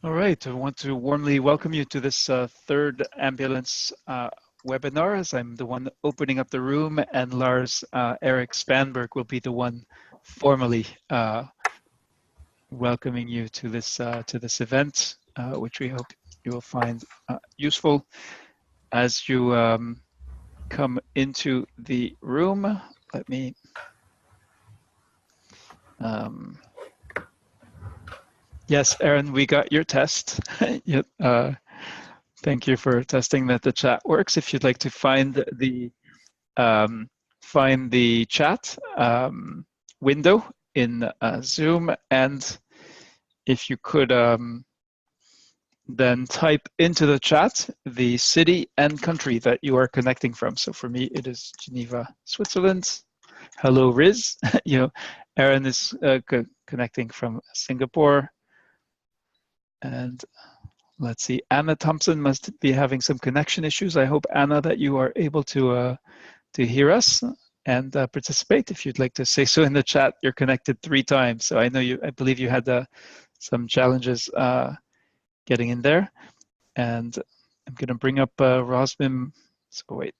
All right, I want to warmly welcome you to this third ambulance webinar, as I'm the one opening up the room, and Lars Erik Spanberg will be the one formally welcoming you to this event, which we hope you will find useful as you come into the room. Let me yes, Aaron, we got your test. Thank you for testing that the chat works. If you'd like to find the chat window in Zoom, and if you could then type into the chat the city and country that you are connecting from. So for me, it is Geneva, Switzerland. Hello, Riz. Aaron is connecting from Singapore. And let's see, Anna Thompson must be having some connection issues. I hope, Anna, that you are able to hear us and participate. If you'd like to say so in the chat, you're connected 3 times. So I believe you had some challenges getting in there. And I'm going to bring up Rosmim. So wait,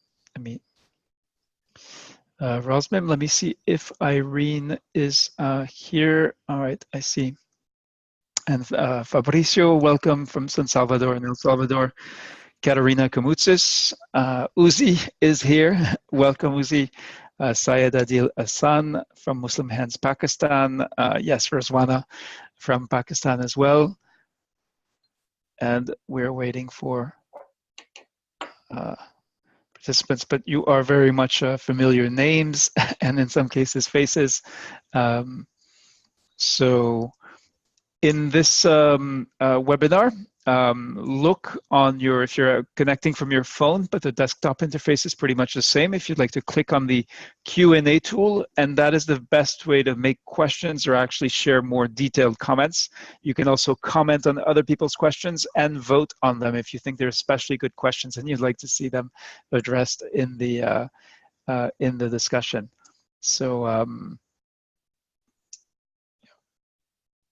Rosmim, let me see if Irene is here. All right, I see. And Fabricio, welcome from San Salvador and El Salvador. Katarina Kamoutsis. Uzi is here. Welcome, Uzi. Syed Adil Hassan from Muslim Hands Pakistan. Yes, Razwana from Pakistan as well. And we're waiting for participants, but you are very much familiar names and in some cases faces. So in this webinar, look on if you're connecting from your phone, but the desktop interface is pretty much the same. If you'd like to click on the Q&A tool, and that is the best way to make questions or actually share more detailed comments. You can also comment on other people's questions and vote on them if you think they're especially good questions and you'd like to see them addressed in the discussion.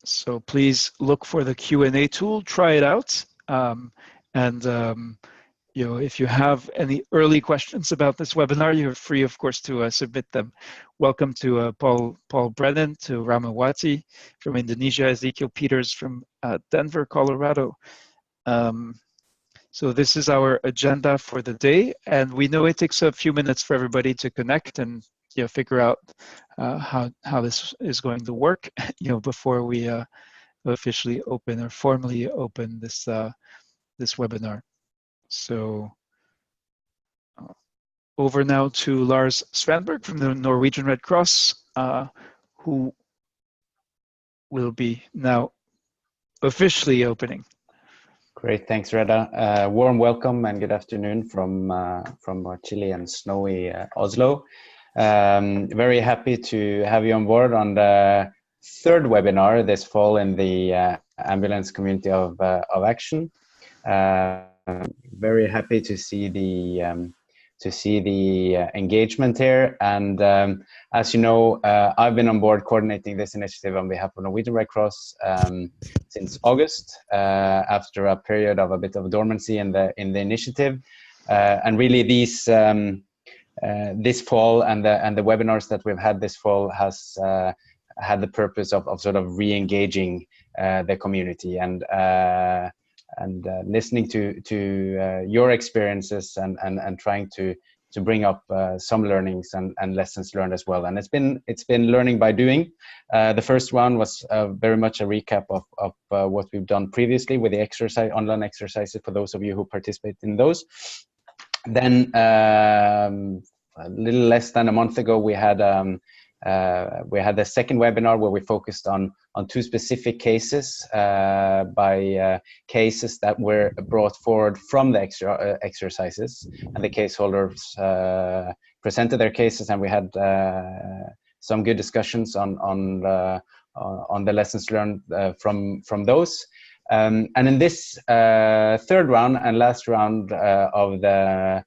So please look for the Q&A tool, try it out, if you have any early questions about this webinar, you're free, of course, to submit them. Welcome to Paul Brennan, to Ramawati from Indonesia, Ezekiel Peters from Denver, Colorado. So this is our agenda for the day, and we know it takes a few minutes for everybody to connect and figure out how this is going to work, before we officially open or formally open this webinar. So over now to Lars Svanberg from the Norwegian Red Cross, who will be now officially opening. Great, thanks, Reda. Warm welcome and good afternoon from chilly and snowy Oslo. Very happy to have you on board on the 3rd webinar this fall in the Ambulance Community of Action. Very happy to see the engagement here, and as you know, I've been on board coordinating this initiative on behalf of Norwegian Red Cross since August, after a period of a bit of dormancy in the initiative, and really these this fall and the webinars that we've had this fall has had the purpose of sort of re-engaging the community and listening to your experiences and trying to bring up some learnings and lessons learned as well. And it's been learning by doing. The first one was very much a recap of what we've done previously with the online exercises for those of you who participate in those. Then a little less than a month ago, we had the second webinar where we focused on 2 specific cases by cases that were brought forward from the exercises, and the case holders presented their cases, and we had some good discussions on the lessons learned from those. And in this 3rd round and last round of the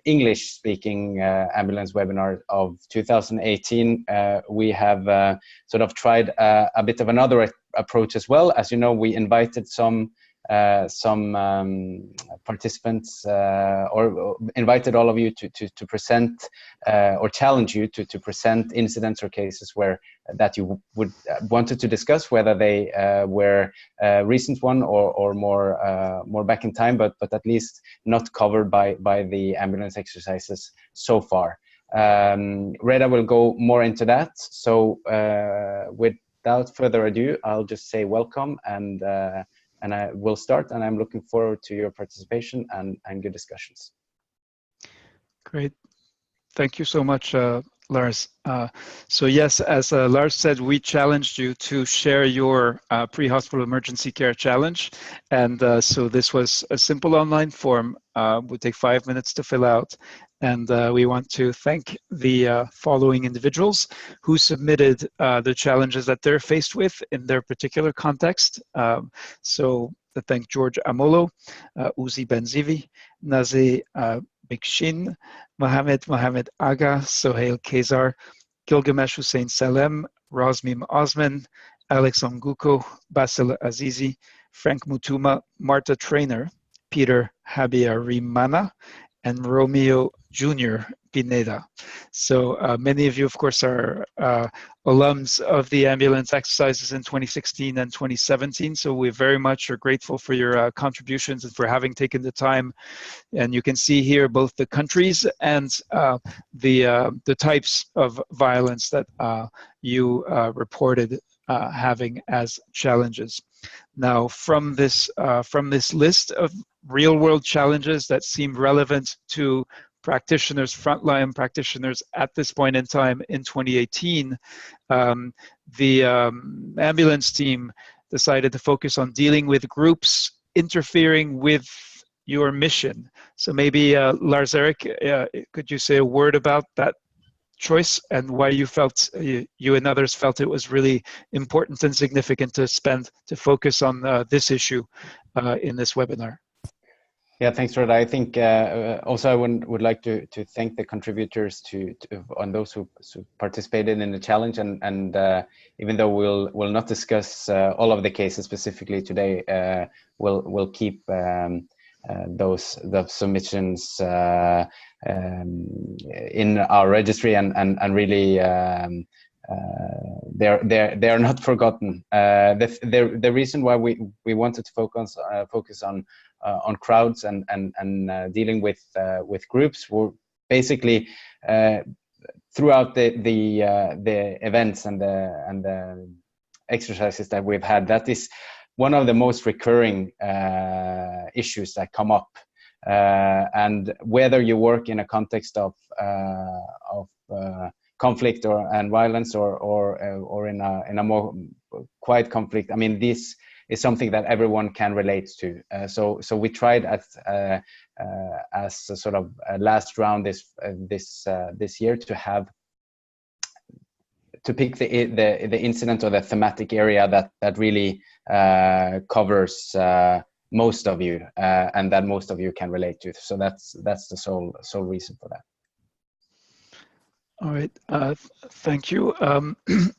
English-speaking ambulance webinar of 2018, we have sort of tried a bit of another approach as well. As you know, we invited some some participants or invited all of you to present or challenge you to present incidents or cases where that you would wanted to discuss, whether they were recent one or more back in time, but at least not covered by the ambulance exercises so far. Reda will go more into that. So without further ado, I'll just say welcome, and I will start, and I'm looking forward to your participation and good discussions. Great. Thank you so much, Lars. So yes, as Lars said, we challenged you to share your pre-hospital emergency care challenge. And so this was a simple online form, would take 5 minutes to fill out. And we want to thank the following individuals who submitted the challenges that they're faced with in their particular context. So to thank George Amolo, Uzi Benzivi, Naze Bikshin, Mohammed Aga, Sohail Kezar, Gilgamesh Hussein Salem, Rosmim Osman, Alex Onguko, Basil Azizi, Frank Mutuma, Marta Trainer, Peter Habiarimana, and Romeo Jr. Pineda. So many of you, of course, are alums of the ambulance exercises in 2016 and 2017. So we very much are grateful for your contributions and for having taken the time. And you can see here both the countries and the types of violence that you reported having as challenges. Now, from this list of real-world challenges that seem relevant to practitioners, frontline practitioners at this point in time in 2018, the ambulance team decided to focus on dealing with groups interfering with your mission. So maybe Lars Erik, could you say a word about that choice and why you felt you and others felt it was really important and significant to focus on this issue in this webinar? Yeah, thanks, Reda. I think also I would like to thank the contributors on those who participated in the challenge, and even though we'll not discuss all of the cases specifically today, we'll keep the submissions in our registry and really they're not forgotten. The reason why we wanted to focus on crowds and dealing with groups were basically throughout the events and the exercises that we've had. That is one of the most recurring issues that come up, and whether you work in a context of conflict and violence or in a more quiet conflict. I mean, this is something that everyone can relate to. So we tried as a sort of a last round this year to pick the incident or the thematic area that really covers most of you and that most of you can relate to. So that's the sole reason for that. All right, thank you.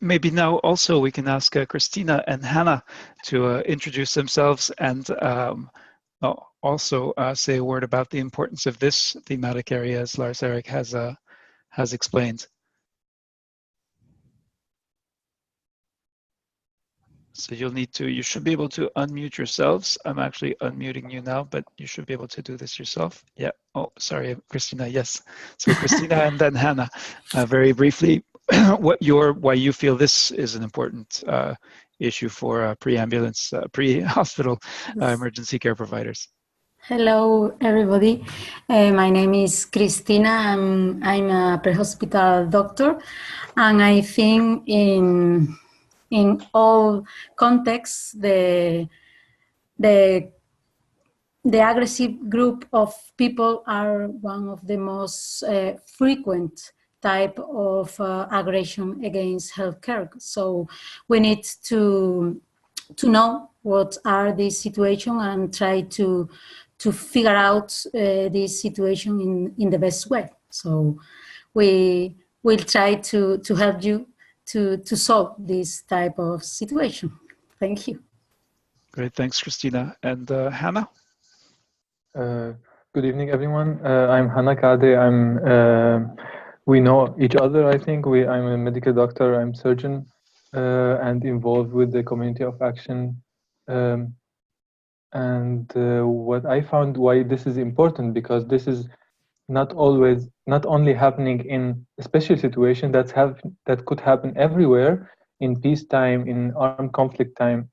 Maybe now also we can ask Christina and Hannah to introduce themselves and also say a word about the importance of this thematic area, as Lars Erik has explained. So you should be able to unmute yourselves. I'm actually unmuting you now, but you should be able to do this yourself. Yeah. Oh, sorry, Christina. Yes. So Christina and then Hannah, very briefly, why you feel this is an important issue for pre-ambulance, pre-hospital emergency care providers. Hello, everybody. My name is Christina. I'm a pre-hospital doctor, and I think in all contexts, the aggressive group of people are one of the most frequent type of aggression against healthcare. So we need to know what are these situations and try to figure out this situation in the best way. So we will try to help you to solve this type of situation. Thank you. Great, thanks, Christina. And Hannah? Good evening, everyone. I'm Hannah Kade. We know each other, I think. I'm a medical doctor, I'm surgeon, and involved with the community of action. What I found why this is important, because this is not only happening in a special situation that could happen everywhere, in peacetime, in armed conflict time,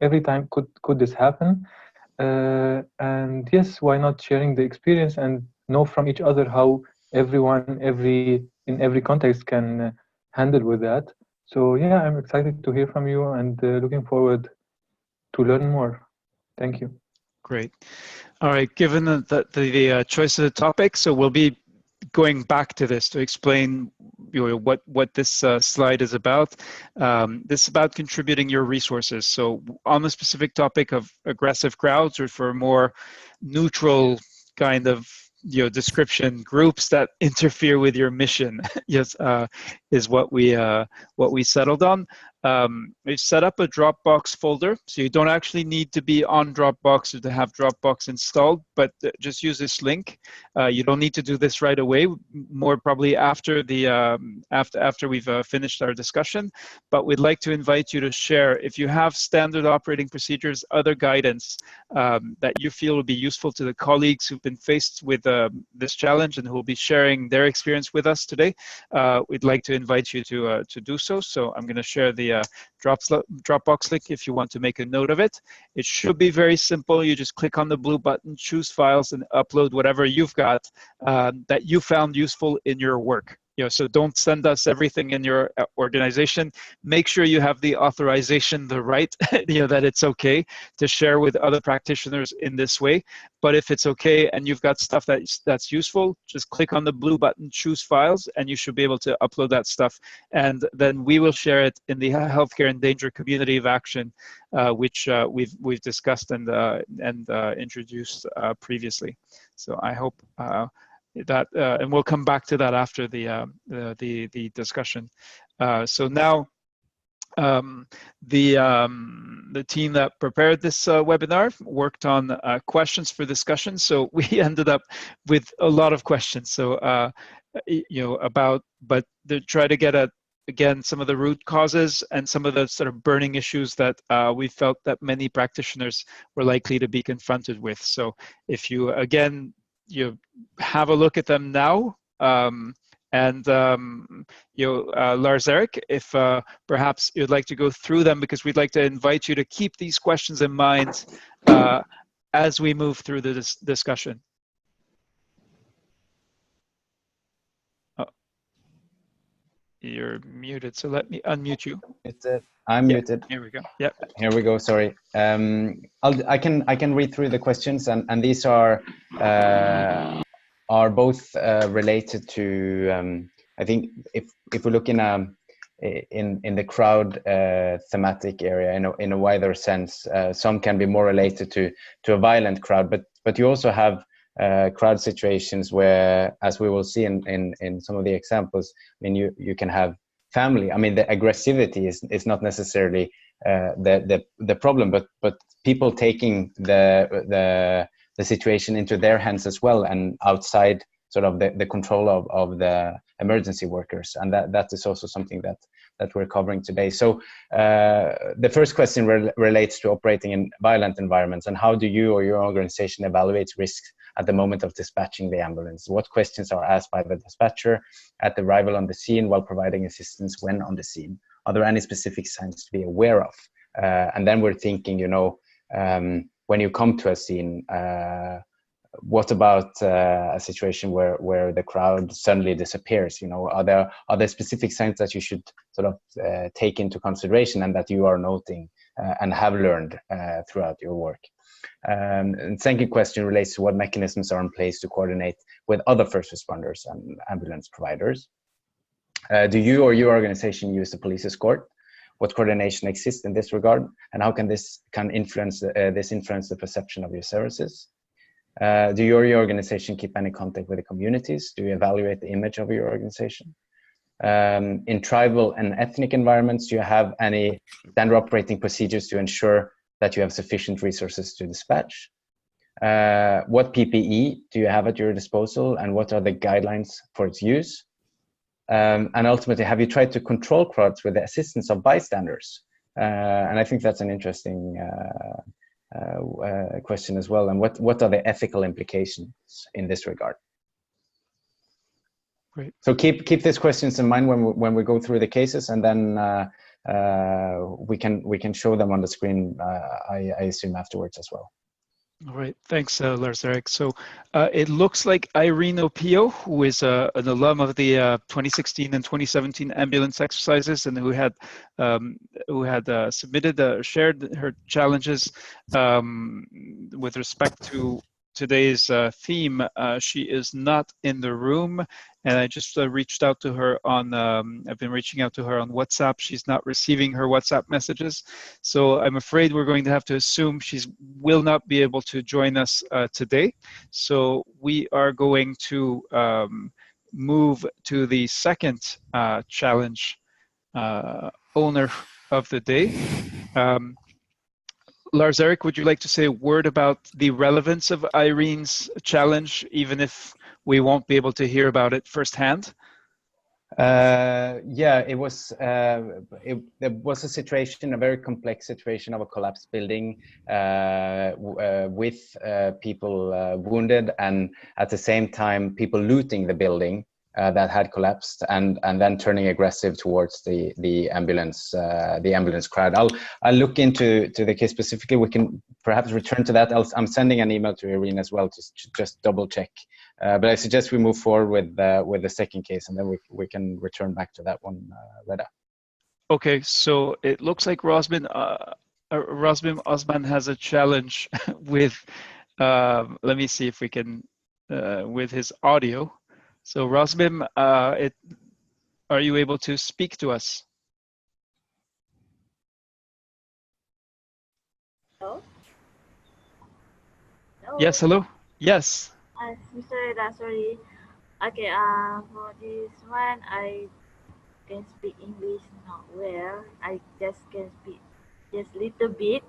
every time could this happen. And yes, why not sharing the experience and know from each other how everyone in every context can handle with that. So yeah, I'm excited to hear from you and looking forward to learn more. Thank you. Great. All right, given the choice of the topic, so we'll be going back to this to explain what this slide is about. This is about contributing your resources. So on the specific topic of aggressive crowds, or for a more neutral kind of description, groups that interfere with your mission, yes, is what we settled on. We've set up a Dropbox folder, so you don't actually need to be on Dropbox or to have Dropbox installed, but just use this link. You don't need to do this right away, more probably after the after we've finished our discussion. But we'd like to invite you to share, if you have standard operating procedures, other guidance that you feel will be useful to the colleagues who've been faced with this challenge and who will be sharing their experience with us today. We'd like to invite you to do so. So I'm going to share the Dropbox link if you want to make a note of it. It should be very simple. You just click on the blue button, choose files, and upload whatever you've got that you found useful in your work. So don't send us everything in your organization. Make sure you have the authorization, the right, that it's okay to share with other practitioners in this way. But if it's okay and you've got stuff that's useful, just click on the blue button, choose files, and you should be able to upload that stuff. And then we will share it in the Healthcare in Danger Community of Action, which we've discussed and introduced previously. So I hope that, and we'll come back to that after the discussion. So now, the team that prepared this webinar worked on questions for discussion. So we ended up with a lot of questions. So but to try to get at, again, some of the root causes and some of the sort of burning issues that we felt that many practitioners were likely to be confronted with. So if you, again, you have a look at them now, Lars Erik, if perhaps you'd like to go through them, because we'd like to invite you to keep these questions in mind as we move through the discussion. Oh, you're muted, so let me unmute you. I'm muted. Here we go. Yeah. Here we go. Sorry. I can read through the questions, and these are both related to. I think if we look in the crowd thematic area, in a wider sense, some can be more related to a violent crowd, but you also have crowd situations where, as we will see in some of the examples, I mean, you can have family. I mean, the aggressivity is not necessarily the problem, but people taking the situation into their hands as well, and outside sort of the control of the emergency workers, and that is also something that we're covering today. So the first question relates to operating in violent environments, and how do you or your organization evaluate risks at the moment of dispatching the ambulance? What questions are asked by the dispatcher at the arrival on the scene while providing assistance when on the scene? Are there any specific signs to be aware of? And then we're thinking, when you come to a scene, what about a situation where the crowd suddenly disappears? Are there specific signs that you should sort of take into consideration and that you are noting and have learned throughout your work? And second question relates to what mechanisms are in place to coordinate with other first responders and ambulance providers. Do you or your organization use the police escort? What coordination exists in this regard, and how can this influence the perception of your services? Do you or your organization keep any contact with the communities? Do you evaluate the image of your organization? In tribal and ethnic environments, do you have any standard operating procedures to ensure that you have sufficient resources to dispatch? What PPE do you have at your disposal, and what are the guidelines for its use? And ultimately, have you tried to control crowds with the assistance of bystanders? And I think that's an interesting question as well. And what are the ethical implications in this regard? Great. So keep these questions in mind when we go through the cases, and then we can show them on the screen. I assume afterwards as well. All right, thanks, Lars-Erik. So it looks like Irene Opio, who is an alum of the 2016 and 2017 ambulance exercises, and who had shared her challenges with respect to today's theme. She is not in the room, and I just reached out to her on, I've been reaching out to her on WhatsApp. She's not receiving her WhatsApp messages. So I'm afraid we're going to have to assume she will not be able to join us today. So we are going to move to the second challenge owner of the day. Lars-Erik, would you like to say a word about the relevance of Irene's challenge, even if we won't be able to hear about it firsthand? Yeah, it was a situation, a very complex situation of a collapsed building with people wounded, and at the same time people looting the building that had collapsed, and then turning aggressive towards the ambulance crowd. I'll look into the case specifically. We can perhaps return to that. I'm sending an email to Irene as well to just double check. But I suggest we move forward with the second case, and then we can return back to that one, Reda. Okay, so it looks like Rosmin Osman has a challenge with. Let me see if we can with his audio. So Rosmin, are you able to speak to us? Hello? Hello? Yes, hello? Yes. Mr. Reda, sorry. Okay, for this one, I can speak English not well. I just can speak just little bit.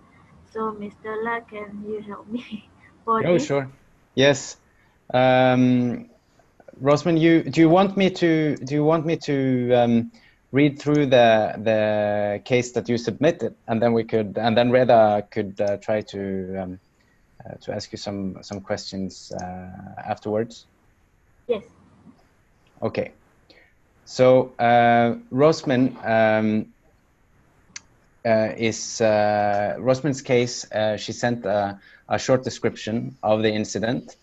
So, Mr. La, can you help me for this? Sure. Yes. Rosman, do you want me to read through the case that you submitted, and then Reda could try to ask you some questions afterwards? Yes. Okay. So Rosman Rosman's case. She sent a short description of the incident.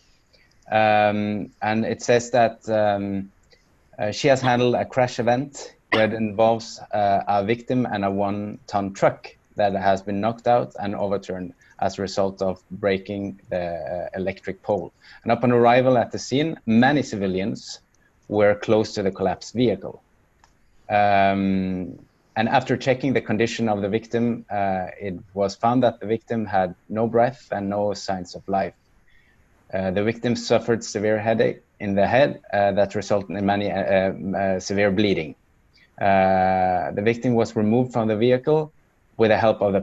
And it says that she has handled a crash event where it involves a victim and a 1-ton truck that has been knocked out and overturned as a result of breaking the electric pole. And upon arrival at the scene, many civilians were close to the collapsed vehicle. And after checking the condition of the victim, it was found that the victim had no breath and no signs of life. The victim suffered severe headache in the head that resulted in many severe bleeding. The victim was removed from the vehicle with the help of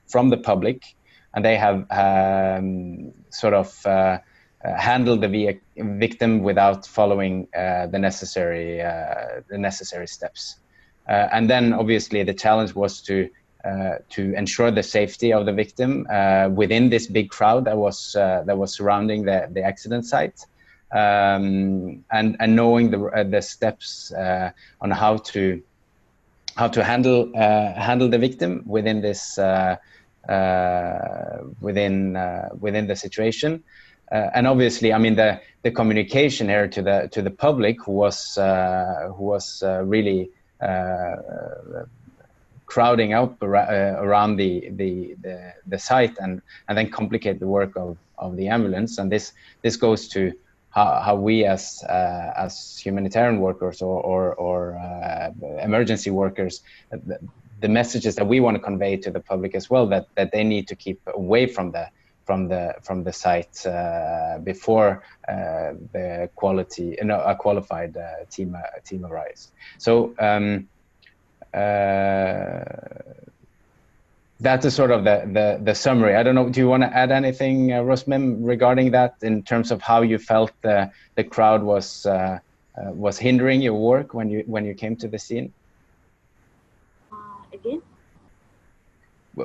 from the public, and they have handled the victim without following the necessary steps. And then obviously the challenge was to ensure the safety of the victim within this big crowd that was surrounding the accident site, and knowing the steps on how to handle the victim within this within the situation. And obviously, I mean, the communication here to the public who was really crowding up around the site and then complicate the work of the ambulance. And this goes to how we as humanitarian workers or emergency workers, the messages that we want to convey to the public as well, that they need to keep away from the site before a qualified team arrives. So That is sort of the summary. I don't know. Do you want to add anything, Rosmim, regarding that in terms of how you felt the crowd was hindering your work when you came to the scene? Again?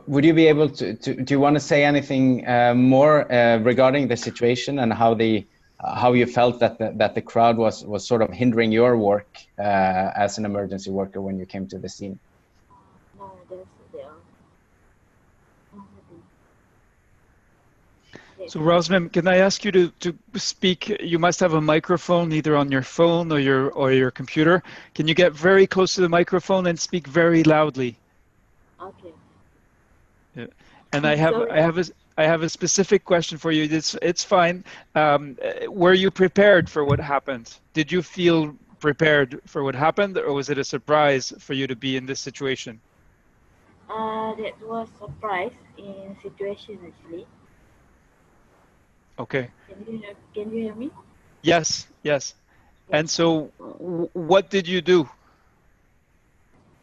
Would you be able to do you want to say anything more regarding the situation and how you felt that the crowd was sort of hindering your work as an emergency worker when you came to the scene? No, that's the So Rosmim, can I ask you to speak? You must have a microphone either on your phone or your computer. Can you get very close to the microphone and speak very loudly? Okay. Yeah. And I have a specific question for you. It's fine. Were you prepared for what happened? Did you feel prepared for what happened, or was it a surprise for you to be in this situation? That was a surprise in situation actually. Okay. Can you hear me? Yes. And so, what did you do?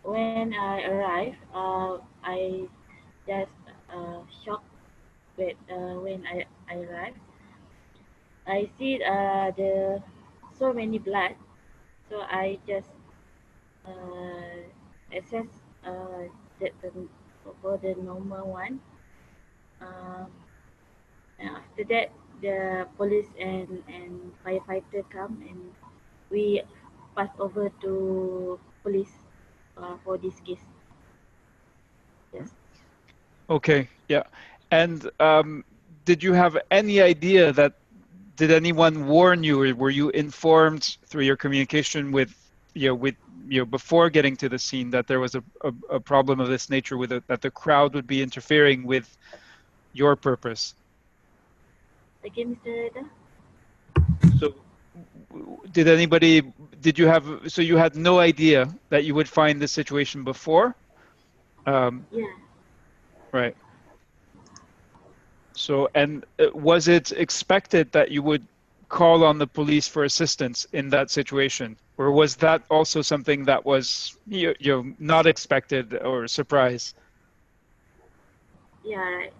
When I arrived, I just shocked. But when I arrived, I see the so many blood. So I just assess that for the normal one. And after that, the police and firefighter come and we pass over to police for this case. Yes. Okay, yeah. And did you have any idea did anyone warn you, or were you informed through your communication with before getting to the scene that there was a problem of this nature that the crowd would be interfering with your purpose? Again, Mr. Reda? So so you had no idea that you would find this situation before? Yeah. Right. So, and was it expected that you would call on the police for assistance in that situation? Or was that also something that was not expected or a surprise? Yeah, right.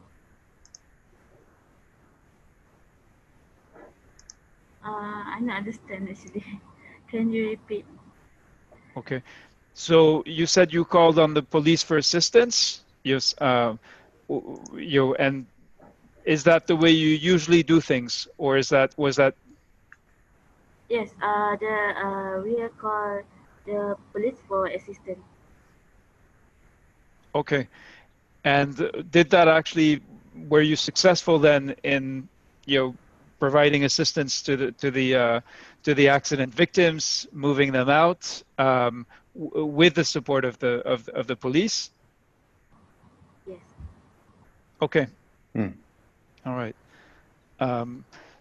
I don't understand actually. Can you repeat? Okay. So you said you called on the police for assistance? Yes. And is that the way you usually do things, or was that? Yes. We are called the police for assistance. Okay. And did that actually? Were you successful then in providing assistance to the accident victims, moving them out with the support of the police? Yes. Okay. All right.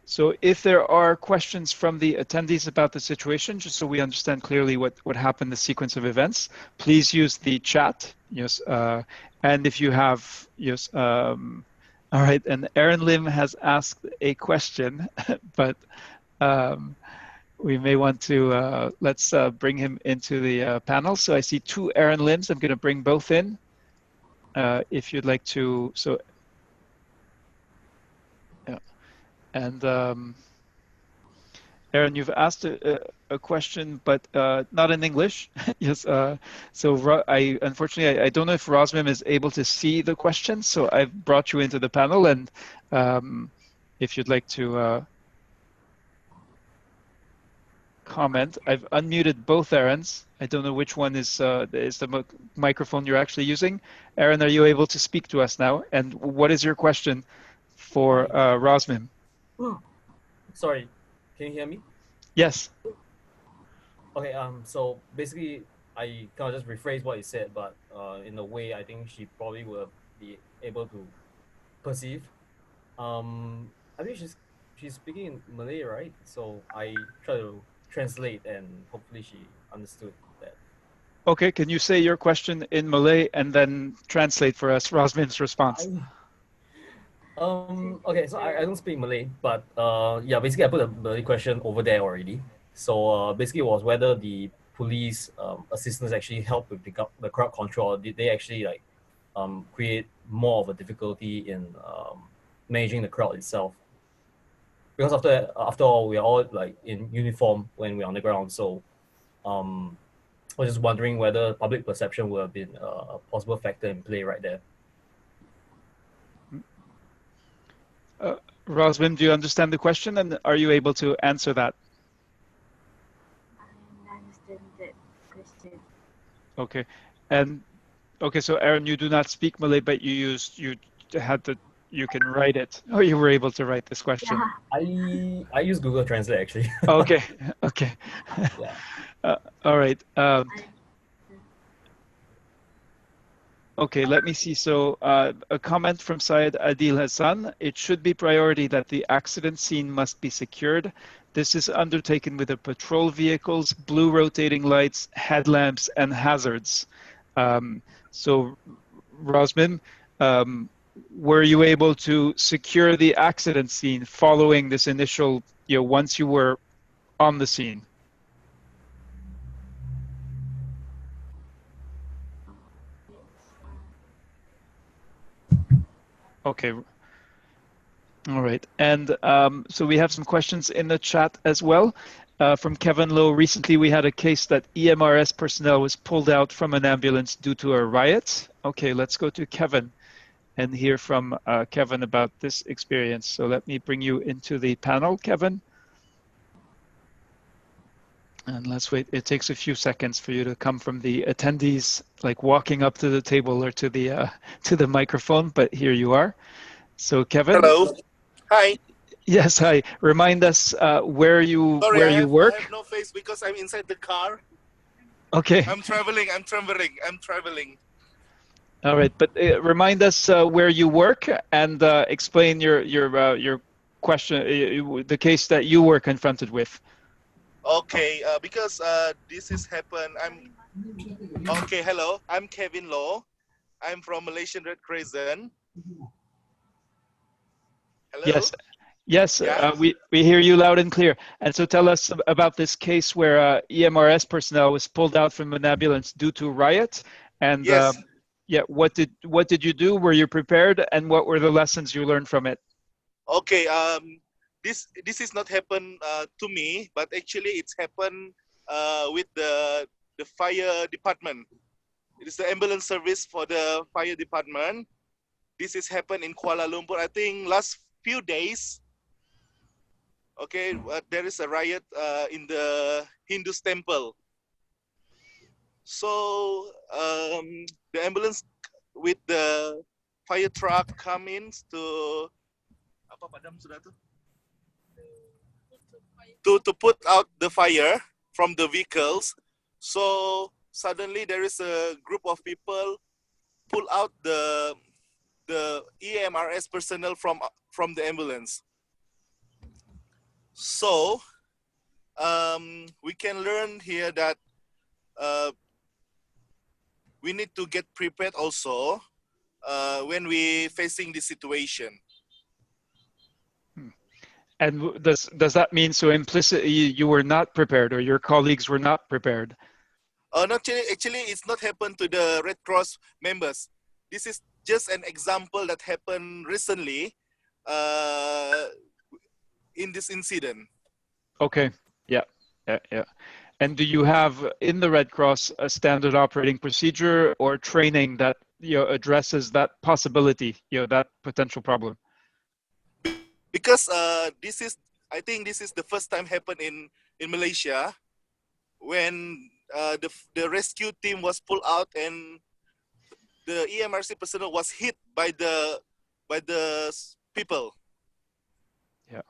So if there are questions from the attendees about the situation, just so we understand clearly what happened, the sequence of events, please use the chat. Yes. And if you have, yes. All right. And Aaron Lim has asked a question, but we may want to, let's bring him into the panel. So I see two Aaron Lims. I'm going to bring both in. If you'd like to, so. Yeah. And Aaron, you've asked a question, but not in English. Yes. So unfortunately, I don't know if Rosmim is able to see the question. So I've brought you into the panel, and if you'd like to comment, I've unmuted both Aarons. I don't know which one is the microphone you're actually using. Aaron, are you able to speak to us now? And what is your question for Rosmim? Sorry, can you hear me? Yes. Okay. So basically, I kind of just rephrase what you said, but in a way, I think she probably will be able to perceive. I think she's speaking in Malay, right? So I try to translate, and hopefully she understood that. Okay. Can you say your question in Malay and then translate for us Rosmim's response? Okay, so I don't speak Malay, but yeah, basically I put a Malay question over there already. So basically it was whether the police assistants actually helped with the crowd control, or did they actually like create more of a difficulty in managing the crowd itself. Because after all, we are all like in uniform when we're on the ground. So I was just wondering whether public perception would have been a possible factor in play right there. Roswin, do you understand the question, and are you able to answer that? I understand that question. Okay, and okay, so Aaron, you do not speak Malay, but you can write it, or you were able to write this question. Yeah. I use Google Translate actually. Okay, okay. Yeah. All right. Okay, let me see. So a comment from Syed Adil Hassan. It should be priority that the accident scene must be secured. This is undertaken with the patrol vehicles, blue rotating lights, headlamps, and hazards. So, Rosmin, were you able to secure the accident scene following this initial, once you were on the scene? Okay. All right. And so we have some questions in the chat as well. From Kevin Lowe, recently we had a case that EMRS personnel was pulled out from an ambulance due to a riot. Okay, let's go to Kevin and hear from Kevin about this experience. So let me bring you into the panel, Kevin. And let's wait. It takes a few seconds for you to come from the attendees, like walking up to the table or to the microphone, but here you are. So Kevin. Hello. Hi. Yes, hi. Remind us where you work. I have no face because I'm inside the car. Okay. I'm traveling. All right, but remind us where you work and explain your question, the case that you were confronted with. Okay, because this has happened. Okay. Hello, I'm Kevin Lowe. I'm from Malaysian Red Crescent. Hello? Yes. Yeah? We hear you loud and clear. And so tell us about this case where EMRS personnel was pulled out from an ambulance due to riot. And Yes. what did you do? Were you prepared? And what were the lessons you learned from it? Okay. This is not happened to me, but actually it's happened with the fire department. It is the ambulance service for the fire department. This has happened in Kuala Lumpur. I think last few days. Okay, there is a riot in the Hindu temple. So the ambulance with the fire truck come in to apa padam sudah tu? To put out the fire from the vehicles. So suddenly there is a group of people pull out the EMRS personnel from the ambulance. So we can learn here that we need to get prepared also when we facing this situation. And does that mean so implicitly you were not prepared, or your colleagues were not prepared? Actually, it's not happened to the Red Cross members. This is just an example that happened recently in this incident. Okay. Yeah. And do you have in the Red Cross a standard operating procedure or training that addresses that possibility, that potential problem? Because I think this is the first time happened in Malaysia when the rescue team was pulled out and the EMRC personnel was hit by the people. Yeah.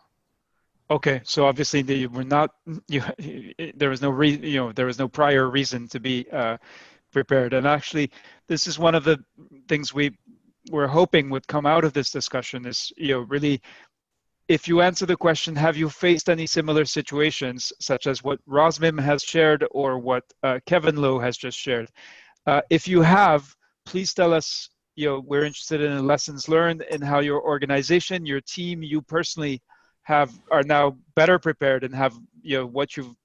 Okay. So obviously you were not. There was no there was no prior reason to be prepared. And actually, this is one of the things we were hoping would come out of this discussion. Is really. If you answer the question, have you faced any similar situations, such as what Rosmim has shared or what Kevin Lowe has just shared? If you have, please tell us, we're interested in the lessons learned and how your organization, your team, you personally are now better prepared and have, what you've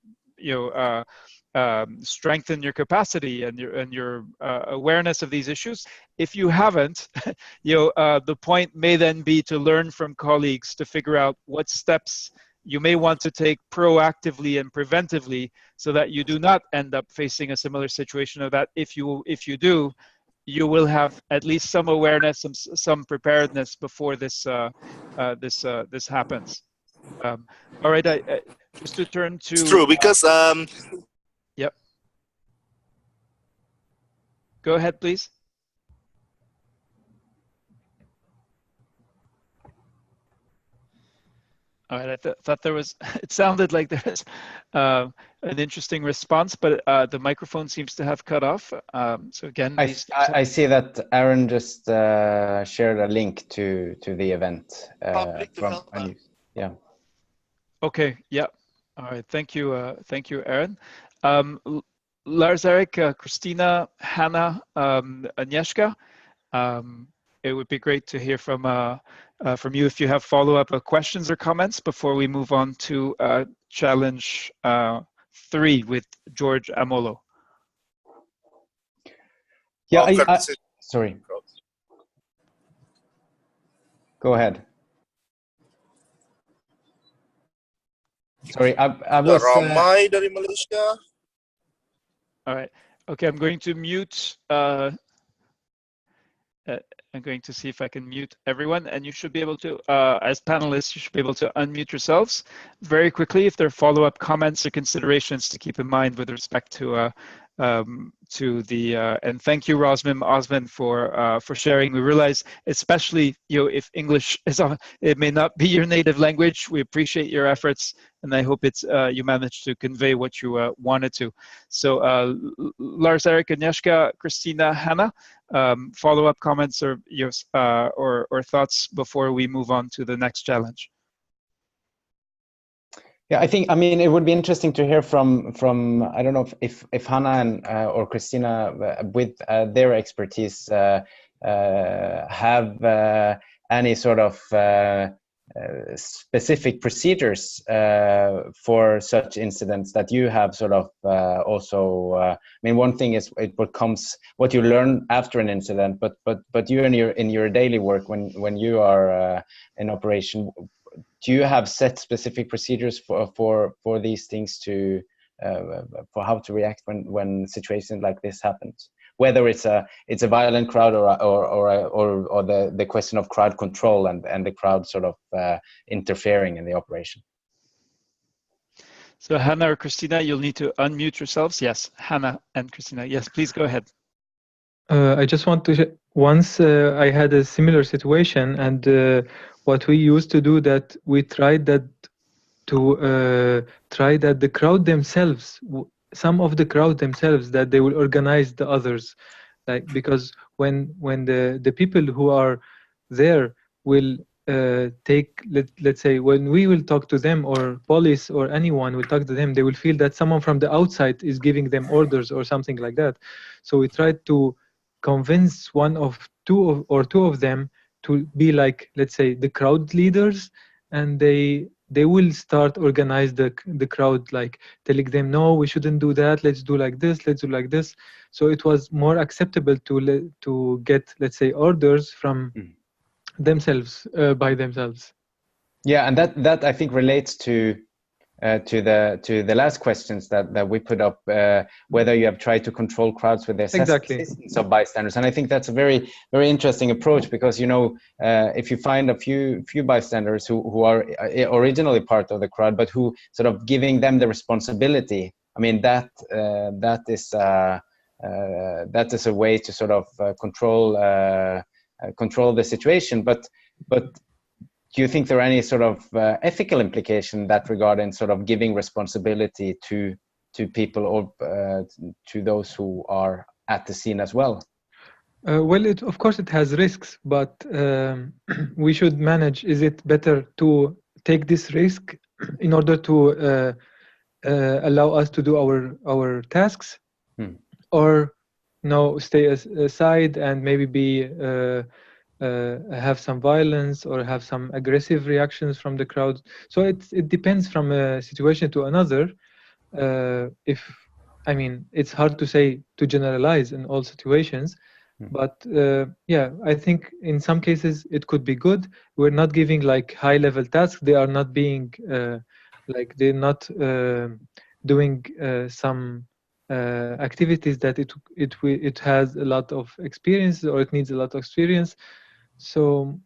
strengthen your capacity and your awareness of these issues. If you haven't, the point may then be to learn from colleagues to figure out what steps you may want to take proactively and preventively so that you do not end up facing a similar situation, or that if you do, you will have at least some awareness, some preparedness before this happens. All right, I just to turn to. It's true because Yep. Go ahead, please. All right, I thought there was, it sounded like there's an interesting response, but the microphone seems to have cut off. So again, I see that Aaron just shared a link to the event. Yeah. Okay, yeah. All right, thank you, Aaron. Lars-Erik, Christina, Hannah, Agnieszka, it would be great to hear from you if you have follow-up questions or comments before we move on to challenge 3 with George Amolo. Yeah, sorry. Go ahead. Sorry, I was. Ramai dari Malaysia. All right. Okay, I'm going to mute. I'm going to see if I can mute everyone, and you should be able to, as panelists, you should be able to unmute yourselves very quickly if there are follow-up comments or considerations to keep in mind with respect to the and thank you Rosmin Osman for sharing. We realize, especially if English is it may not be your native language, we appreciate your efforts, and I hope it's you managed to convey what you wanted to. So Lars-Erik, Agnieszka, Christina, Hannah, follow-up comments or thoughts before we move on to the next challenge. Yeah, I mean, it would be interesting to hear from I don't know if Hannah and or Christina, with their expertise, have any sort of specific procedures for such incidents that you have sort of also. I mean, one thing is what you learn after an incident, but you in your daily work when you are in operation. Do you have set specific procedures for these things to for how to react when situations like this happens? Whether it's a violent crowd or the question of crowd control and the crowd sort of interfering in the operation. So Hannah or Christina, you'll need to unmute yourselves. Yes, Hannah and Christina. Yes, please go ahead. I just want to. Once I had a similar situation, and what we used to do that we tried that the crowd themselves, some of the crowd themselves, that they will organize the others, like, because when the people who are there will take, let's say, when we will talk to them, or police or anyone will talk to them, they will feel that someone from the outside is giving them orders or something like that. So we tried to convince two of them to be like, let's say, the crowd leaders, and they will start organize the crowd, like telling them, no, we shouldn't do that, let's do like this, let's do like this. So it was more acceptable to get, let's say, orders from themselves, by themselves. Yeah, and that I think relates to the last questions that we put up, whether you have tried to control crowds with the assistance of bystanders. And I think that's a very, very interesting approach, because if you find a few bystanders who are originally part of the crowd, but who sort of giving them the responsibility, I mean, that is a way to sort of control the situation. But do you think there are any sort of ethical implication that regarding sort of giving responsibility to people or to those who are at the scene as well? Well, of course it has risks, but we should manage. Is it better to take this risk in order to allow us to do our tasks, or stay aside and maybe be have some violence or have some aggressive reactions from the crowd? So it depends from a situation to another, if I mean, it's hard to say to generalize in all situations, but yeah, I think in some cases it could be good. We're not giving like high-level tasks. They are not being like they're not doing some activities that it has a lot of experience, or it needs a lot of experience. So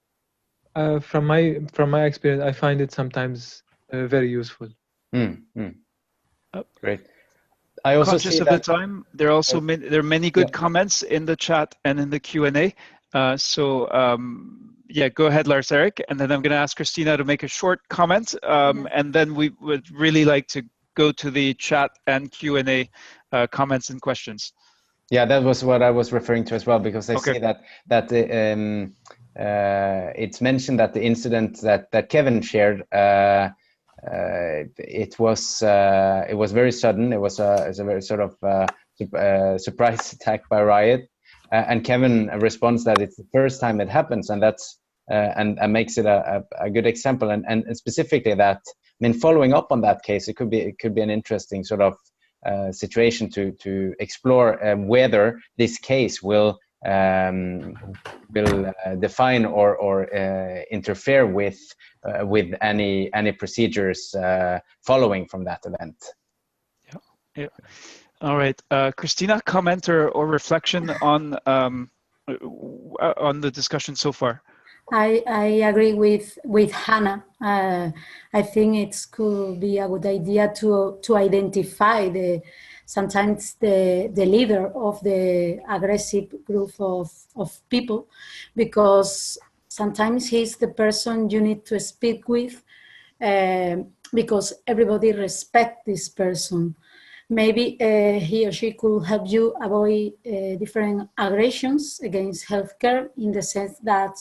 from my experience, I find it sometimes very useful. Great. I also conscious see of that the time. There are also there are many good comments in the chat and in the Q&A. Yeah, go ahead, Lars Erik, and then I'm going to ask Christina to make a short comment, and then we would really like to go to the chat and Q&A comments and questions. Yeah, that was what I was referring to as well, because I see that it's mentioned that the incident that Kevin shared, it was very sudden. It was a very sort of surprise attack by Riot, and Kevin responds that it's the first time it happens, and that's and makes it a good example. And specifically that, I mean, following up on that case, it could be an interesting sort of situation to explore whether this case will define or interfere with any procedures following from that event. Yeah. All right, Christina, comment or reflection on the discussion so far. I agree with Hannah. I think it could be a good idea to identify sometimes the leader of the aggressive group of people, because sometimes he's the person you need to speak with, because everybody respects this person. Maybe he or she could help you avoid different aggressions against healthcare, in the sense that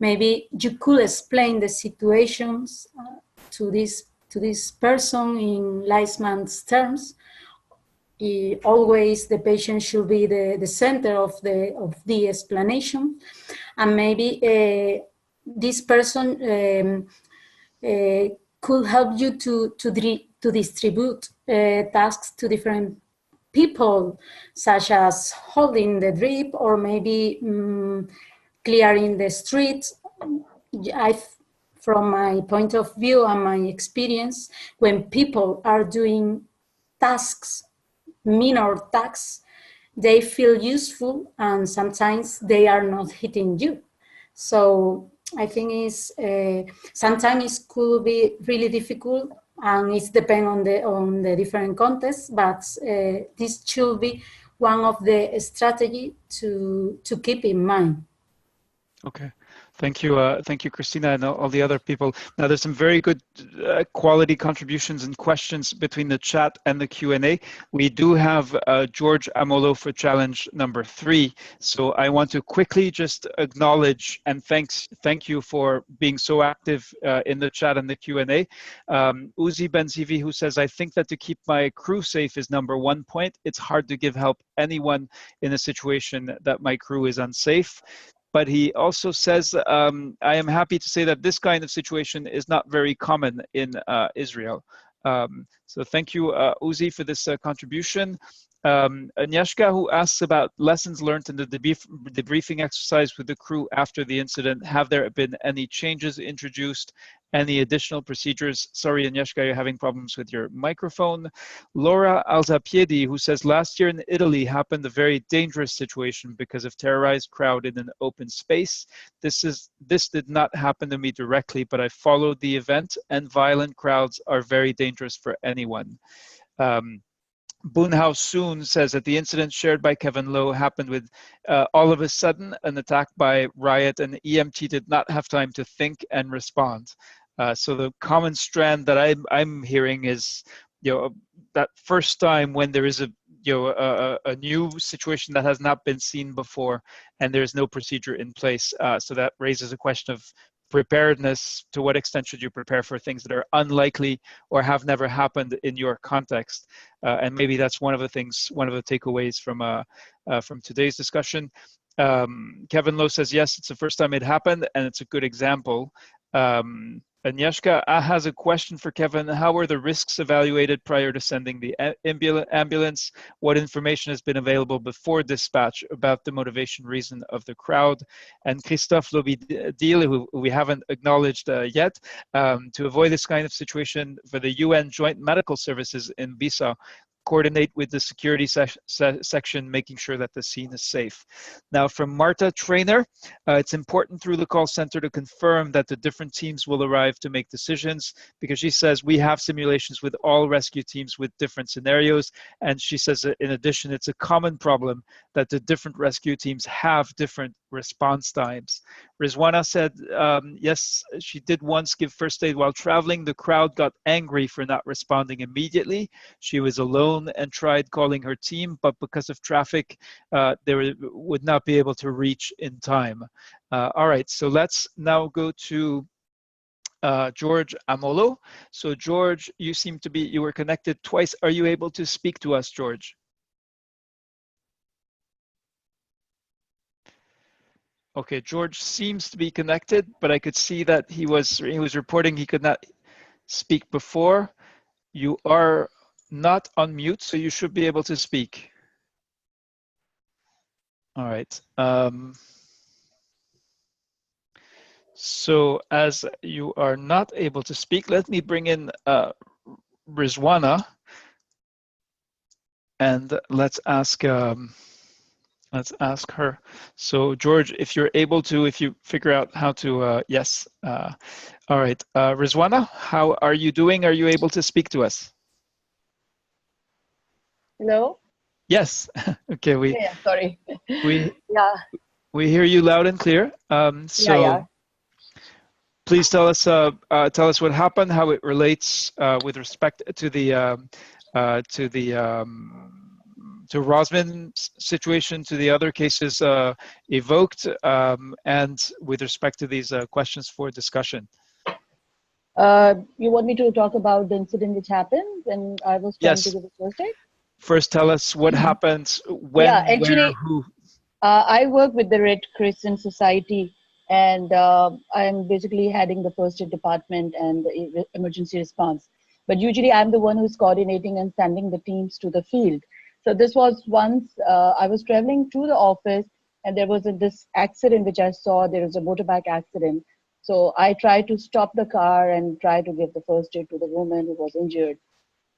maybe you could explain the situations to this person in layman's terms. Always the patient should be the center of the explanation, and maybe this person could help you to distribute tasks to different people, such as holding the drip, or maybe clearing the streets. From my point of view and my experience, when people are doing tasks, minor tasks, they feel useful, and sometimes they are not hitting you. So I think sometimes it could be really difficult, and it depends on the different contexts, but this should be one of the strategies to keep in mind. Okay, thank you, Christina, and all the other people. Now, there's some very good quality contributions and questions between the chat and the Q&A. We do have George Amolo for challenge number 3. So I want to quickly just acknowledge and thank you for being so active in the chat and the Q&A. Uzi Benzivi, who says, I think that to keep my crew safe is number 1 point. It's hard to give help anyone in a situation that my crew is unsafe. But he also says, I am happy to say that this kind of situation is not very common in Israel. So thank you, Uzi, for this contribution. Agnieszka, who asks about lessons learned in the debriefing exercise with the crew after the incident. Have there been any changes introduced? Any additional procedures? Sorry, Agnieszka, you're having problems with your microphone. Laura Alzapiedi, who says, last year in Italy happened a very dangerous situation because of terrorized crowd in an open space. This did not happen to me directly, but I followed the event, and violent crowds are very dangerous for anyone. Boonhouse Soon says that the incident shared by Kevin Lowe happened with all of a sudden an attack by Riot, and EMT did not have time to think and respond. So the common strand that I'm hearing is, that first time when there is a new situation that has not been seen before, and there's no procedure in place. So that raises a question of preparedness. To what extent should you prepare for things that are unlikely or have never happened in your context? And maybe that's one of the takeaways from today's discussion. Kevin Lowe says, yes, it's the first time it happened, and it's a good example. Agnieszka has a question for Kevin. How were the risks evaluated prior to sending the ambulance? What information has been available before dispatch about the motivation reason of the crowd? And Christophe Lobidil, who we haven't acknowledged yet, to avoid this kind of situation for the UN Joint Medical Services in Bissau, coordinate with the security section, making sure that the scene is safe. Now, from Marta Trainer, it's important through the call center to confirm that the different teams will arrive to make decisions, because she says we have simulations with all rescue teams with different scenarios. And she says that in addition, it's a common problem that the different rescue teams have different response times. Rizwana said, yes, she did once give first aid while traveling. The crowd got angry for not responding immediately. She was alone and tried calling her team, but because of traffic, they would not be able to reach in time. All right, so let's now go to George Amolo. So George, you seem to be, you were connected twice. Are you able to speak to us, George? Okay, George seems to be connected, but I could see that he was reporting he could not speak before. You are not on mute, so you should be able to speak. All right. So as you are not able to speak, let me bring in Rizwana, and let's ask her. So George, if you're able to, if you figure out how to, yes. All right, Rizwana, how are you doing? Are you able to speak to us? Hello? Yes. Okay, Yeah, sorry. we Yeah, hear you loud and clear. So yeah. please tell us what happened, how it relates with respect to the to Rosmin's situation, to the other cases evoked, and with respect to these questions for discussion. You want me to talk about the incident which happened when I was trying to Yes. give a first aid? First, tell us what happened, when, Yeah, actually, where, who. I work with the Red Crescent Society, and I'm basically heading the first aid department and the emergency response. But usually I'm the one who's coordinating and sending the teams to the field. So this was once I was traveling to the office, and there was this accident which I saw. There was a motorbike accident. So I tried to stop the car and try to give the first aid to the woman who was injured.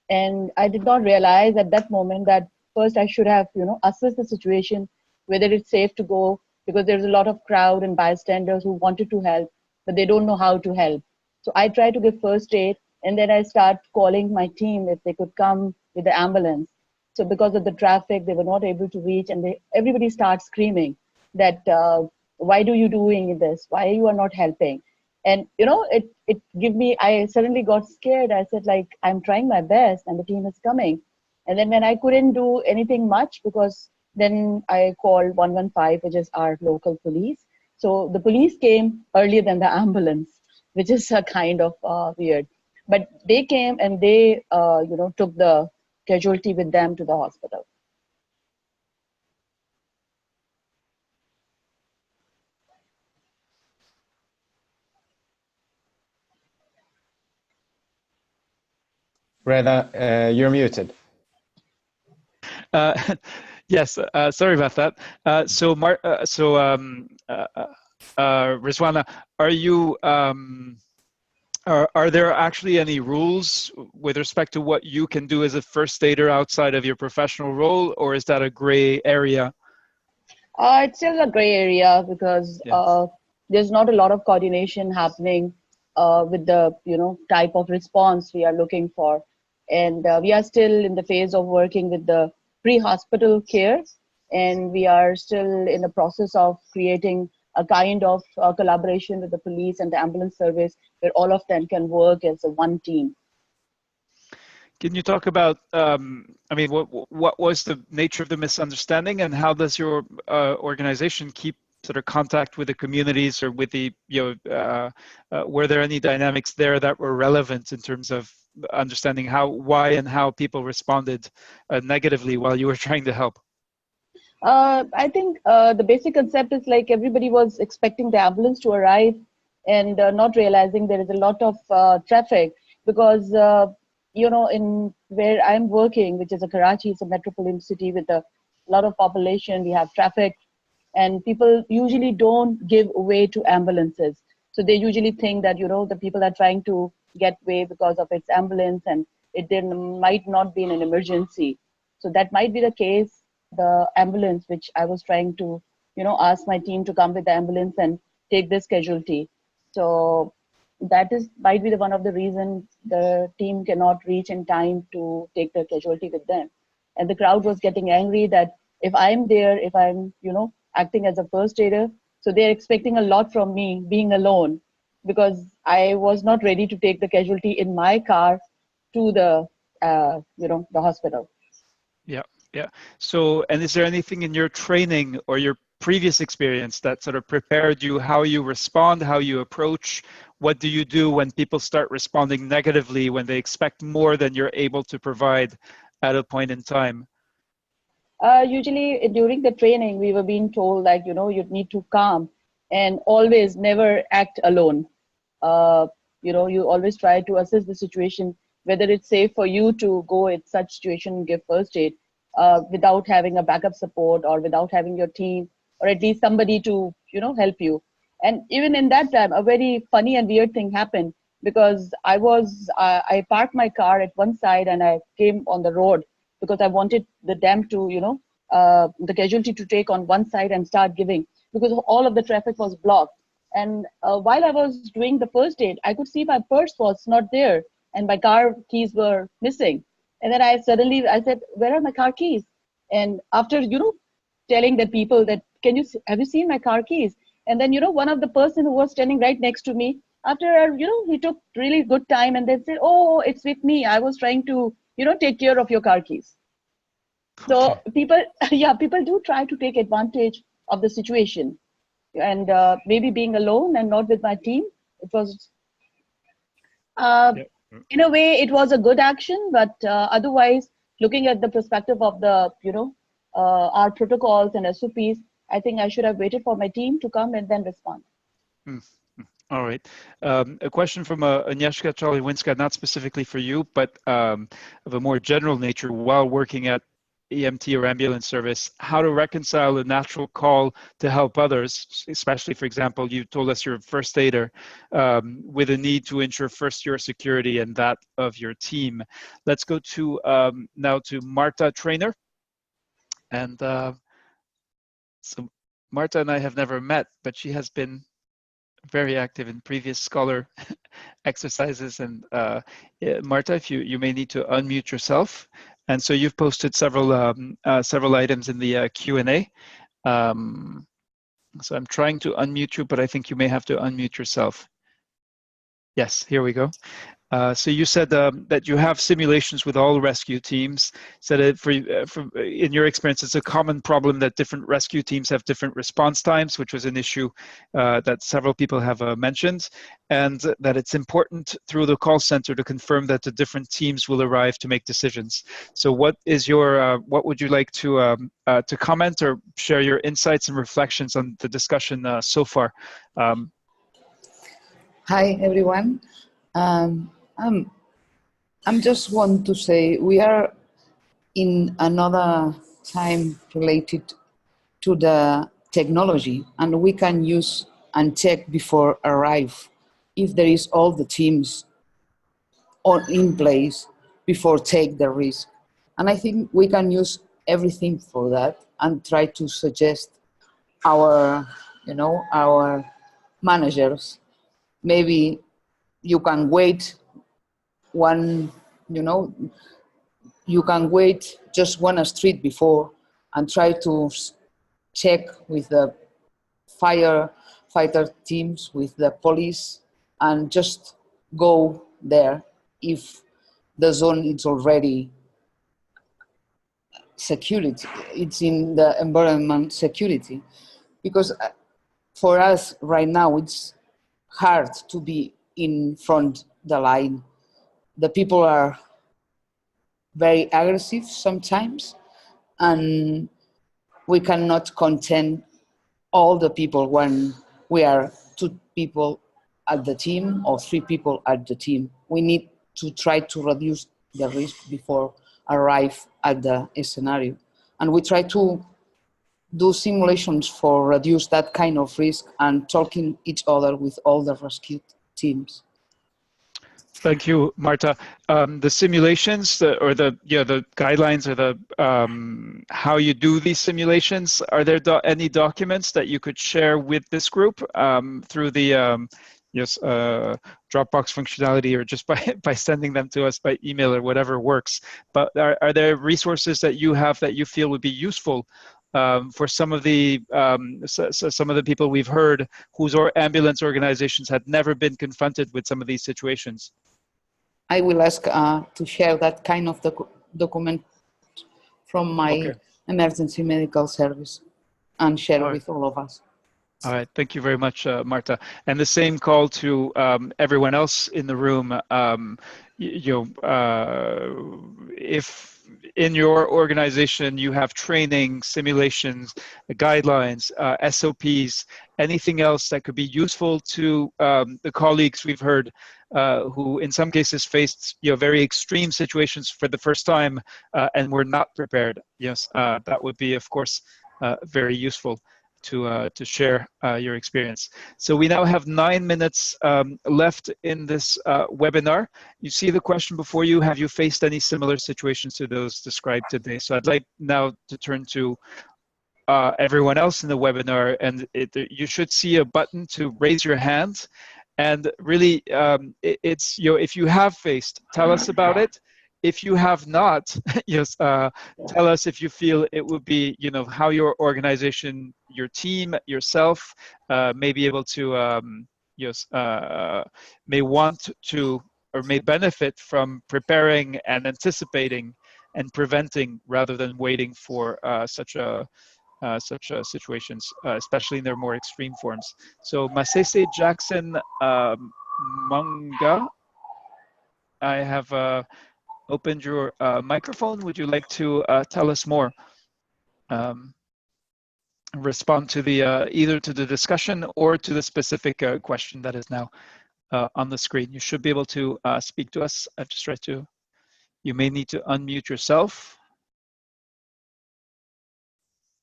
And I did not realize at that moment that first I should have, assessed the situation, whether it's safe to go, because there's a lot of crowd and bystanders who wanted to help, but they don't know how to help. So I try to give first aid, and then I start calling my team if they could come with the ambulance. So because of the traffic, they were not able to reach, and everybody starts screaming that, why do you doing this? Why you are not helping? And it give me, I suddenly got scared. I said, like, I'm trying my best and the team is coming. And then when I couldn't do anything much, because then I called 115, which is our local police. So the police came earlier than the ambulance, which is a kind of weird. But they came and they, took the casualty with them to the hospital. Reda, you're muted. Yes, sorry about that. Rizwana, are you, are there actually any rules with respect to what you can do as a first aider outside of your professional role, or is that a gray area? It's still a gray area because Yes. there's not a lot of coordination happening with the type of response we are looking for, and we are still in the phase of working with the pre-hospital care, and we are still in the process of creating a kind of collaboration with the police and the ambulance service where all of them can work as a one team. Can you talk about, I mean, what was the nature of the misunderstanding, and how does your organization keep sort of contact with the communities, or with the, were there any dynamics there that were relevant in terms of understanding why and how people responded negatively while you were trying to help? I think the basic concept is like everybody was expecting the ambulance to arrive and not realizing there is a lot of traffic because, in where I'm working, which is Karachi, it's a metropolitan city with a lot of population, we have traffic, and people usually don't give way to ambulances. So they usually think that, the people are trying to get way because of its ambulance, and it then might not be in an emergency. So that might be the case. The ambulance, which I was trying to, ask my team to come with the ambulance and take this casualty. So that might be one of the reasons the team cannot reach in time to take the casualty with them. And the crowd was getting angry that if I'm there, if I'm, acting as a first aider, so they're expecting a lot from me being alone, because I was not ready to take the casualty in my car to the, the hospital. Yeah. So, and is there anything in your training or your previous experience that sort of prepared you, how you respond, how you approach? What do you do when people start responding negatively, when they expect more than you're able to provide at a point in time? Usually during the training, we were being told like, you need to calm and always never act alone. You always try to assess the situation, whether it's safe for you to go in such situation and give first aid without having a backup support or without having your team or at least somebody to, help you. And even in that time, a very funny and weird thing happened because I parked my car at one side and I came on the road because I wanted the dam to, the casualty to take on one side and start giving, because all of the traffic was blocked. And while I was doing the first aid, I could see my purse was not there and my car keys were missing. And then I said, where are my car keys? And after, telling the people that, have you seen my car keys? And then, one of the person who was standing right next to me, after, he took really good time and then said, oh, it's with me. I was trying to, take care of your car keys. So people do try to take advantage of the situation. And maybe being alone and not with my team, it was, in a way, it was a good action. But otherwise, looking at the perspective of the, our protocols and SOPs, I think I should have waited for my team to come and then respond. All right. A question from Agnieszka Czoliwinska, not specifically for you, but of a more general nature. While working at EMT or ambulance service, how to reconcile a natural call to help others, especially, for example, you told us you're a first aider, with a need to ensure first your security and that of your team. Let's go to now to Marta Trainer. And so Marta and I have never met, but she has been very active in previous scholar exercises. And Marta, if you may need to unmute yourself. And so you've posted several items in the Q&A. So I'm trying to unmute you, but I think you may have to unmute yourself. Yes, here we go. So you said that you have simulations with all rescue teams. Said in your experience, it's a common problem that different rescue teams have different response times, which was an issue that several people have mentioned, and that it's important through the call center to confirm that the different teams will arrive to make decisions. So what is your what would you like to comment or share your insights and reflections on the discussion so far? Hi everyone. I'm just want to say we are in another time related to the technology, and we can use and check before arrive if there is all the teams in place before take the risk. And I think we can use everything for that and try to suggest our, our managers. Maybe you can wait you can wait just one street before and try to check with the firefighter teams, with the police, and just go there if the zone is already security. It's in the environment security. Because for us right now, it's hard to be in front the line. The people are very aggressive sometimes, and we cannot contain all the people when we are two people at the team or 3 people at the team. We need to try to reduce the risk before arrive at the scenario. And we try to do simulations for reduce that kind of risk and talking each other with all the rescue teams. Thank you, Marta. The simulations or the guidelines or the how you do these simulations, are there any documents that you could share with this group through the Dropbox functionality, or just by sending them to us by email or whatever works? But are there resources that you have that you feel would be useful for some of the some of the people we've heard whose ambulance organizations had never been confronted with some of these situations? I will ask to share that kind of document from my emergency medical service and share with all of us. All right, thank you very much, Marta. And the same call to everyone else in the room. If in your organization you have training, simulations, guidelines, SOPs, anything else that could be useful to the colleagues we've heard who in some cases faced very extreme situations for the first time and were not prepared, yes, that would be, of course, very useful to share your experience. So we now have 9 minutes left in this webinar. You see the question before you: have you faced any similar situations to those described today? So I'd like now to turn to everyone else in the webinar, and you should see a button to raise your hand. And really, it's if you have faced, tell us about it. If you have not, yes, tell us if you feel it would be, how your organization, your team, yourself may be able to, may want to or may benefit from preparing and anticipating and preventing rather than waiting for such situations, especially in their more extreme forms. So Masese Jackson Manga, I have opened your microphone. Would you like to tell us more? Respond to the either to the discussion or to the specific question that is now on the screen. You should be able to speak to us. I've just tried to. You may need to unmute yourself.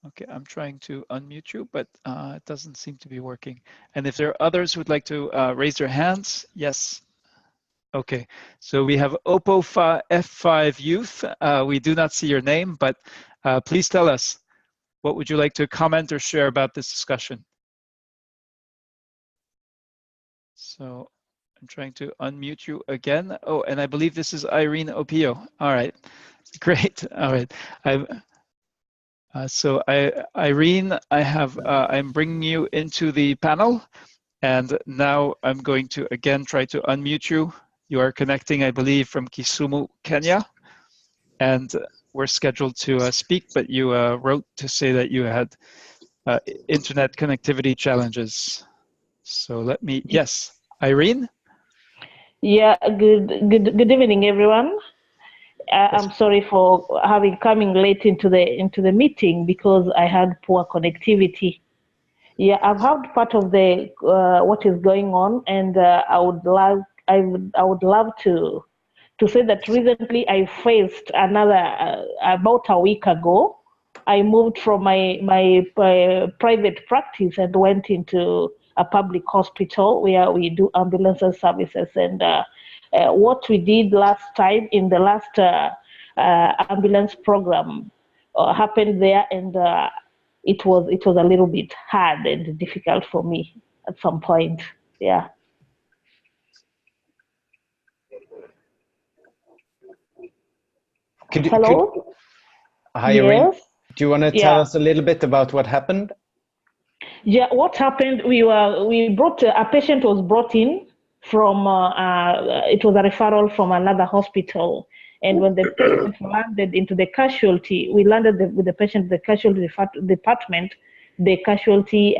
Okay, I'm trying to unmute you, but it doesn't seem to be working. And if there are others who would like to raise their hands, yes. Okay, so we have Opofa F5 Youth. We do not see your name, but please tell us, what would you like to comment or share about this discussion? So I'm trying to unmute you again. Oh, and I believe this is Irene Opio. All right, great. All right. Irene, I'm bringing you into the panel, and now I'm going to again try to unmute you. You are connecting, I believe, from Kisumu, Kenya, and we're scheduled to speak, but you wrote to say that you had internet connectivity challenges. So let me, yes, Irene? Yeah, good evening, everyone. I'm sorry for coming late into the meeting because I had poor connectivity. Yeah, I've heard part of the what is going on, and I would love to say that recently I faced another about a week ago. I moved from my private practice and went into a public hospital where we do ambulance services. And what we did last time in the last ambulance program happened there, and it was a little bit hard and difficult for me at some point. Yeah. Hello? Hi, yes. Irene. Do you want to tell us a little bit about what happened? Yeah, what happened, a patient was brought in from, it was a referral from another hospital. And when the patient landed into the casualty, we landed with the patient in the casualty department, the casualty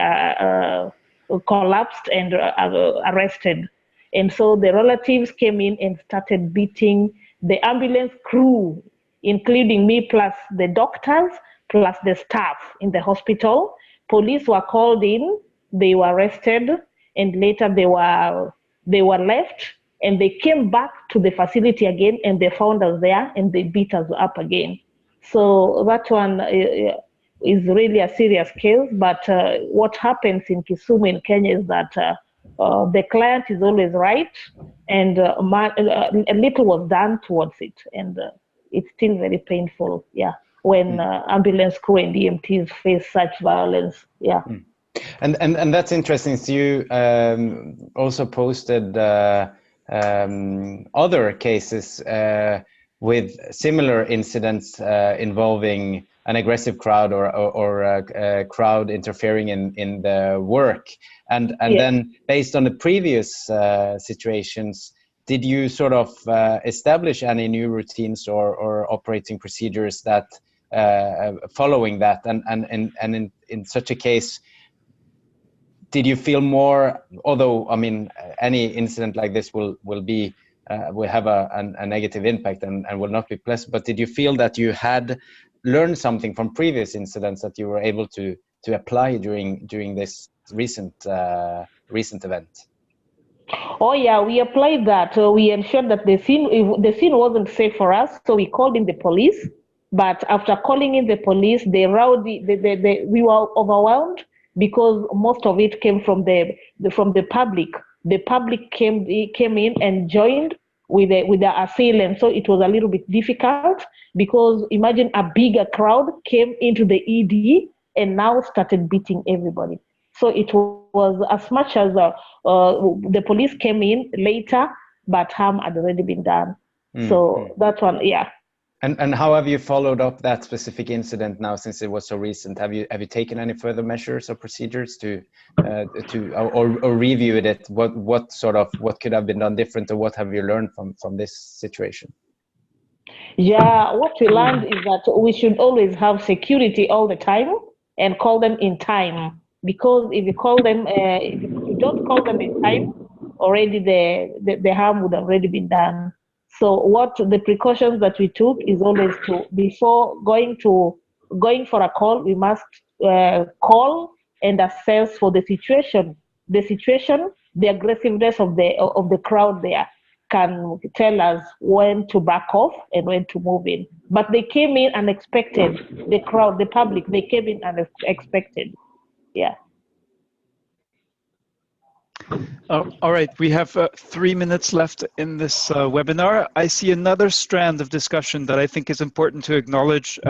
collapsed and arrested. And so the relatives came in and started beating the ambulance crew, including me, plus the doctors, plus the staff in the hospital. Police were called in, they were arrested, and later they were they were left, and they came back to the facility again, and they found us there, and they beat us up again. So that one is really a serious case. But what happens in Kisumu in Kenya is that the client is always right, and a little was done towards it, and it's still very painful. Yeah, when ambulance crew and EMTs face such violence. Yeah. And that's interesting. So you also posted other cases with similar incidents involving an aggressive crowd or a crowd interfering in the work. And then based on the previous situations, did you sort of establish any new routines or operating procedures that following that? And in such a case, did you feel more, although, I mean, any incident like this will have a negative impact and will not be pleasant, but did you feel that you had learned something from previous incidents that you were able to apply during this recent event? Oh yeah, we applied that. We ensured that the scene wasn't safe for us, so we called in the police. But after calling in the police, we were overwhelmed, because most of it came from the public. The public came in and joined with the assailant. So it was a little bit difficult, because imagine a bigger crowd came into the ED and now started beating everybody. So it was as much as the police came in later, but harm had already been done. So that one, yeah. And how have you followed up that specific incident now, since it was so recent? Have you taken any further measures or procedures to reviewed it? What could have been done different, or what have you learned from this situation? Yeah, what we learned is that we should always have security all the time and call them in time, because if you call them, if you don't call them in time, already the harm would have already been done. So what the precautions that we took is always to, before going for a call, we must call and assess for the situation. The aggressiveness of the crowd there can tell us when to back off and when to move in. But they came in unexpected. The crowd, the public, they came in unexpected. Yeah. All right, we have 3 minutes left in this webinar. I see another strand of discussion that I think is important to acknowledge.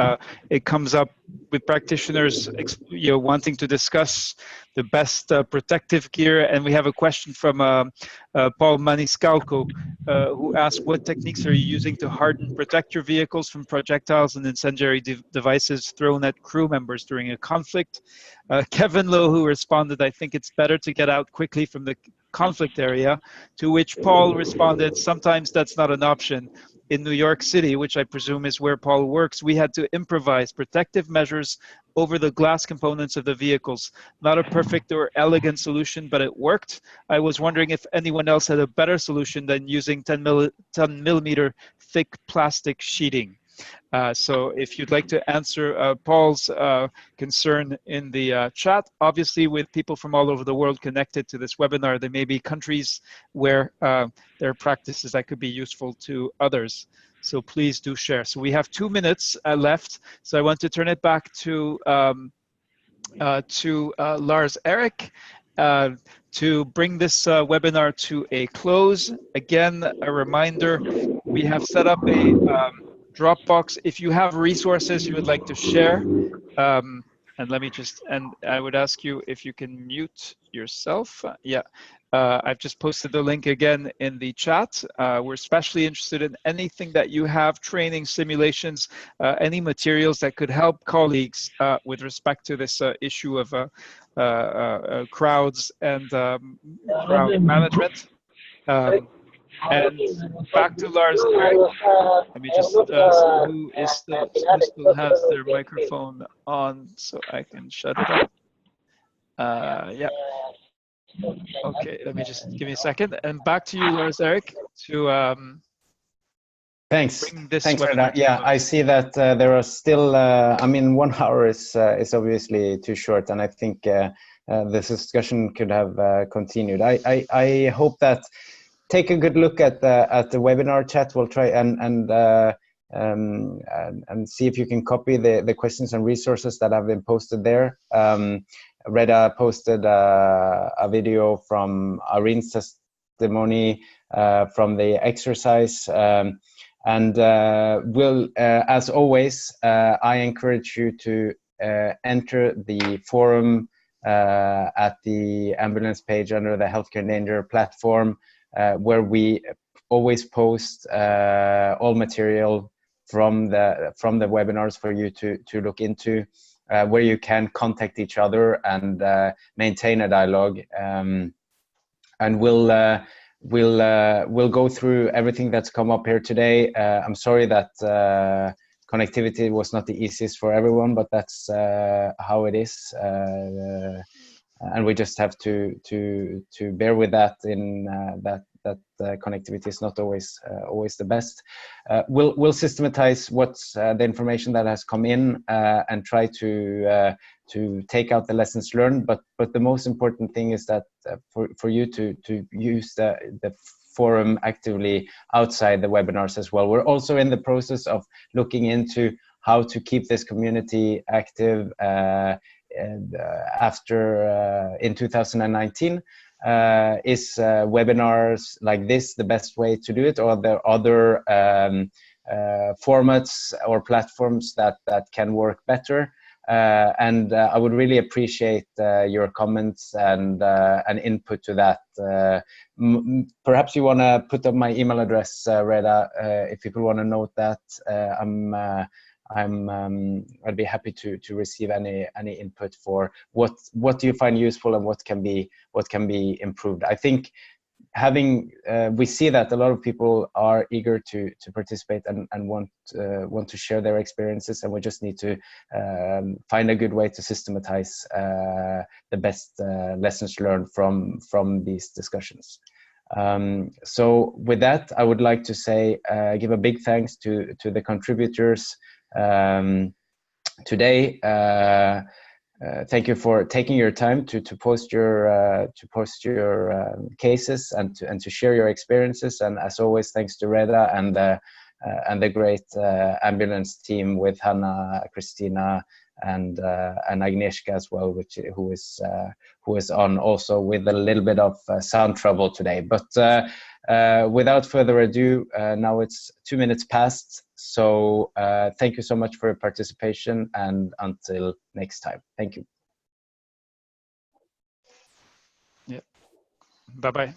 It comes up with practitioners wanting to discuss the best protective gear, and we have a question from Paul Maniscalco, who asked, what techniques are you using to harden, protect your vehicles from projectiles and incendiary devices thrown at crew members during a conflict? Kevin Lowe, who responded, I think it's better to get out quickly from the conflict area, to which Paul responded, sometimes that's not an option. In New York City, which I presume is where Paul works, we had to improvise protective measures over the glass components of the vehicles. Not a perfect or elegant solution, but it worked. I was wondering if anyone else had a better solution than using 10 millimeter thick plastic sheeting. So if you'd like to answer Paul's concern in the chat, obviously with people from all over the world connected to this webinar, there may be countries where there are practices that could be useful to others. So please do share. So we have 2 minutes left. So I want to turn it back to Lars Erik to bring this webinar to a close. Again, a reminder, we have set up a Dropbox. If you have resources you would like to share, and let me just, and I would ask you if you can mute yourself. Yeah, I've just posted the link again in the chat. We're especially interested in anything that you have, training, simulations, any materials that could help colleagues with respect to this issue of crowds and crowd management. And back to Lars Erik. Let me just who still has their microphone on so I can shut it off. Yeah. Okay, let me just give me a second. And back to you, Lars Erik, to Thanks. bring this Thanks for webinar that. to Yeah, close. I see that there are still. I mean, 1 hour is obviously too short, and I think this discussion could have continued. I hope that take a good look at the webinar chat. We'll try and see if you can copy the questions and resources that have been posted there. Reda posted a video from Irene's testimony from the exercise. And we'll, as always, I encourage you to enter the forum at the ambulance page under the Healthcare in Danger platform, where we always post all material from the webinars for you to look into, where you can contact each other and maintain a dialogue. And we'll go through everything that's come up here today. I'm sorry that connectivity was not the easiest for everyone, but that's how it is, and we just have to bear with that. In that connectivity is not always the best. We'll systematize what's the information that has come in and try to take out the lessons learned. But the most important thing is that for you to use the forum actively outside the webinars as well. We're also in the process of looking into how to keep this community active after in 2019. Is webinars like this the best way to do it, or are there other formats or platforms that can work better? And I would really appreciate your comments and input to that. Perhaps you want to put up my email address, Reda, if people want to note that. I'd be happy to receive any input for what do you find useful and what can be improved. I think we see that a lot of people are eager to participate and want to share their experiences, and we just need to find a good way to systematize the best lessons learned from these discussions. So with that, I would like to say give a big thanks to the contributors today. Thank you for taking your time to post your cases and to share your experiences. And as always, thanks to Reda and the great ambulance team with Hannah, Christina, and Agnieszka as well, who is on also with a little bit of sound trouble today. But without further ado, now it's 2 minutes past. So thank you so much for your participation, and until next time. Thank you. Yeah. Bye-bye.